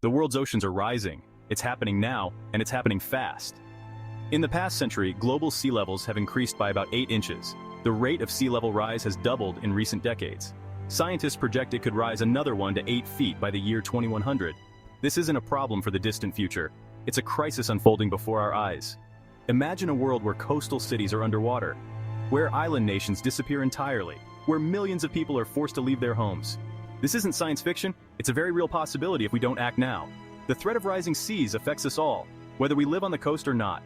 The world's oceans are rising. It's happening now, and it's happening fast. In the past century, global sea levels have increased by about 8 inches. The rate of sea level rise has doubled in recent decades. Scientists project it could rise another 1 to 8 feet by the year 2100. This isn't a problem for the distant future. It's a crisis unfolding before our eyes. Imagine a world where coastal cities are underwater, where island nations disappear entirely, where millions of people are forced to leave their homes. This isn't science fiction, it's a very real possibility if we don't act now. The threat of rising seas affects us all, whether we live on the coast or not.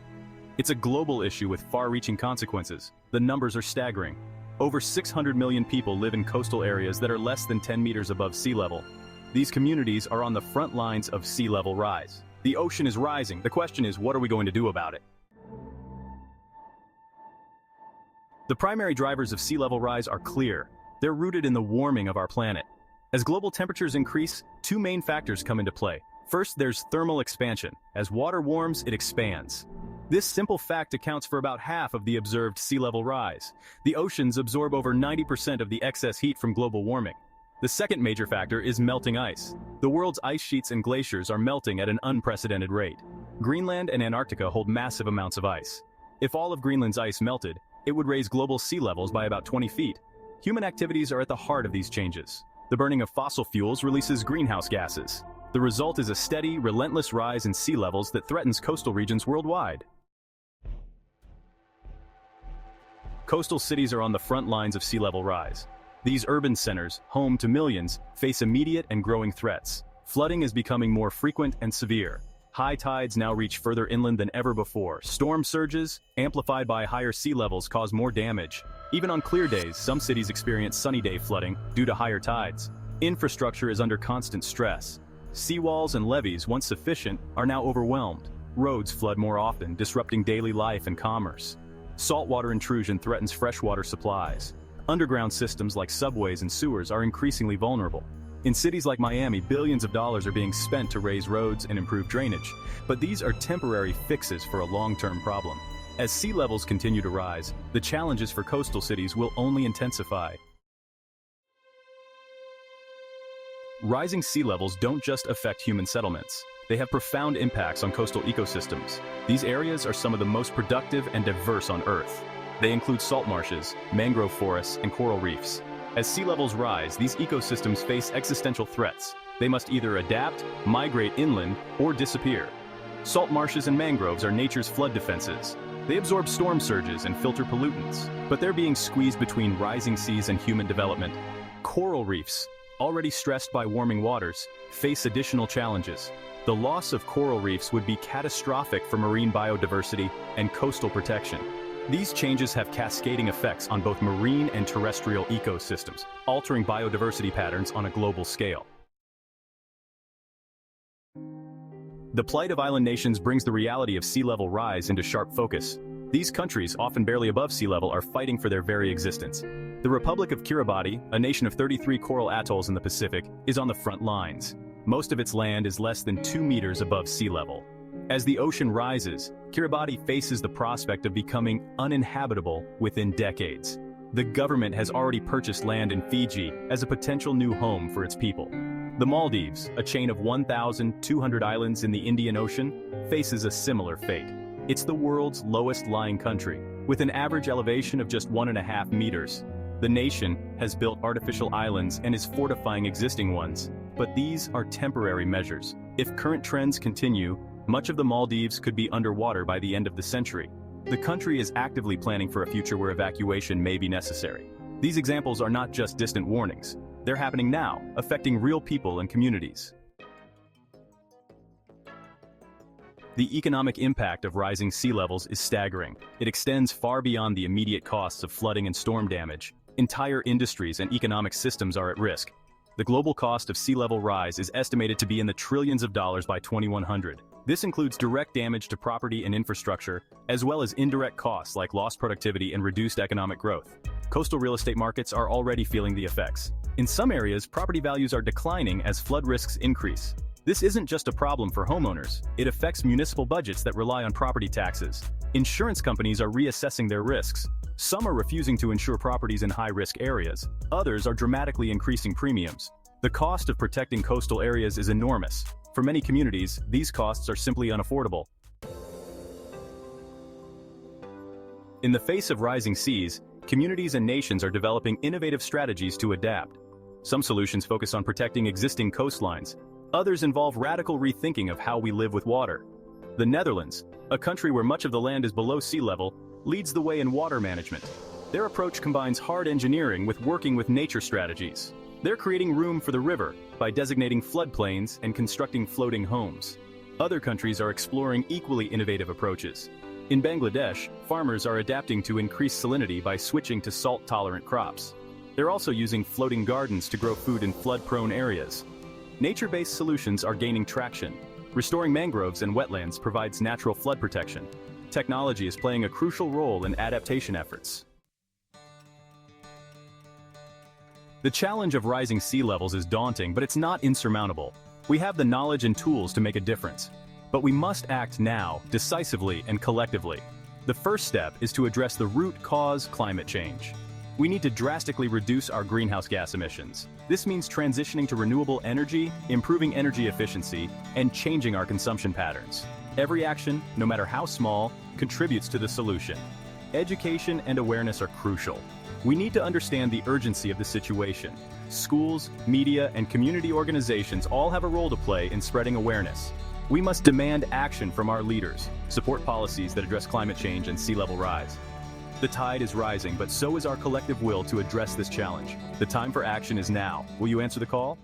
It's a global issue with far-reaching consequences. The numbers are staggering. Over 600 million people live in coastal areas that are less than 10 meters above sea level. These communities are on the front lines of sea level rise. The ocean is rising. The question is, what are we going to do about it? The primary drivers of sea level rise are clear. They're rooted in the warming of our planet. As global temperatures increase, 2 main factors come into play. First, there's thermal expansion. As water warms, it expands. This simple fact accounts for about half of the observed sea level rise. The oceans absorb over 90% of the excess heat from global warming. The second major factor is melting ice. The world's ice sheets and glaciers are melting at an unprecedented rate. Greenland and Antarctica hold massive amounts of ice. If all of Greenland's ice melted, it would raise global sea levels by about 20 feet. Human activities are at the heart of these changes. The burning of fossil fuels releases greenhouse gases. The result is a steady, relentless rise in sea levels that threatens coastal regions worldwide. Coastal cities are on the front lines of sea level rise. These urban centers, home to millions, face immediate and growing threats. Flooding is becoming more frequent and severe. High tides now reach further inland than ever before. Storm surges, amplified by higher sea levels, cause more damage. Even on clear days, some cities experience sunny day flooding due to higher tides. Infrastructure is under constant stress. Seawalls and levees, once sufficient, are now overwhelmed. Roads flood more often, disrupting daily life and commerce. Saltwater intrusion threatens freshwater supplies. Underground systems like subways and sewers are increasingly vulnerable. In cities like Miami, billions of dollars are being spent to raise roads and improve drainage, but these are temporary fixes for a long-term problem. As sea levels continue to rise, the challenges for coastal cities will only intensify. Rising sea levels don't just affect human settlements. They have profound impacts on coastal ecosystems. These areas are some of the most productive and diverse on Earth. They include salt marshes, mangrove forests, and coral reefs. As sea levels rise, these ecosystems face existential threats. They must either adapt, migrate inland, or disappear. Salt marshes and mangroves are nature's flood defenses. They absorb storm surges and filter pollutants, but they're being squeezed between rising seas and human development. Coral reefs, already stressed by warming waters, face additional challenges. The loss of coral reefs would be catastrophic for marine biodiversity and coastal protection. These changes have cascading effects on both marine and terrestrial ecosystems, altering biodiversity patterns on a global scale. The plight of island nations brings the reality of sea level rise into sharp focus. These countries, often barely above sea level, are fighting for their very existence. The Republic of Kiribati, a nation of 33 coral atolls in the Pacific, is on the front lines. Most of its land is less than 2 meters above sea level. As the ocean rises, Kiribati faces the prospect of becoming uninhabitable within decades. The government has already purchased land in Fiji as a potential new home for its people. The Maldives, a chain of 1,200 islands in the Indian Ocean, faces a similar fate. It's the world's lowest-lying country, with an average elevation of just 1.5 meters. The nation has built artificial islands and is fortifying existing ones, but these are temporary measures. If current trends continue, much of the Maldives could be underwater by the end of the century. The country is actively planning for a future where evacuation may be necessary. These examples are not just distant warnings. They're happening now, affecting real people and communities. The economic impact of rising sea levels is staggering. It extends far beyond the immediate costs of flooding and storm damage. Entire industries and economic systems are at risk. The global cost of sea level rise is estimated to be in the trillions of dollars by 2100. This includes direct damage to property and infrastructure, as well as indirect costs like lost productivity and reduced economic growth. Coastal real estate markets are already feeling the effects. In some areas, property values are declining as flood risks increase. This isn't just a problem for homeowners. It affects municipal budgets that rely on property taxes. Insurance companies are reassessing their risks. Some are refusing to insure properties in high-risk areas. Others are dramatically increasing premiums. The cost of protecting coastal areas is enormous. For many communities, these costs are simply unaffordable. In the face of rising seas, communities and nations are developing innovative strategies to adapt. Some solutions focus on protecting existing coastlines. Others involve radical rethinking of how we live with water. The Netherlands, a country where much of the land is below sea level, leads the way in water management. Their approach combines hard engineering with working with nature strategies. They're creating room for the river by designating floodplains and constructing floating homes. Other countries are exploring equally innovative approaches. In Bangladesh, farmers are adapting to increased salinity by switching to salt-tolerant crops. They're also using floating gardens to grow food in flood-prone areas. Nature-based solutions are gaining traction. Restoring mangroves and wetlands provides natural flood protection. Technology is playing a crucial role in adaptation efforts. The challenge of rising sea levels is daunting, but it's not insurmountable. We have the knowledge and tools to make a difference. But we must act now, decisively and collectively. The first step is to address the root cause: climate change. We need to drastically reduce our greenhouse gas emissions. This means transitioning to renewable energy, improving energy efficiency, and changing our consumption patterns. Every action, no matter how small, contributes to the solution. Education and awareness are crucial. We need to understand the urgency of the situation. Schools, media, and community organizations all have a role to play in spreading awareness. We must demand action from our leaders, support policies that address climate change and sea level rise. The tide is rising, but so is our collective will to address this challenge. The time for action is now. Will you answer the call?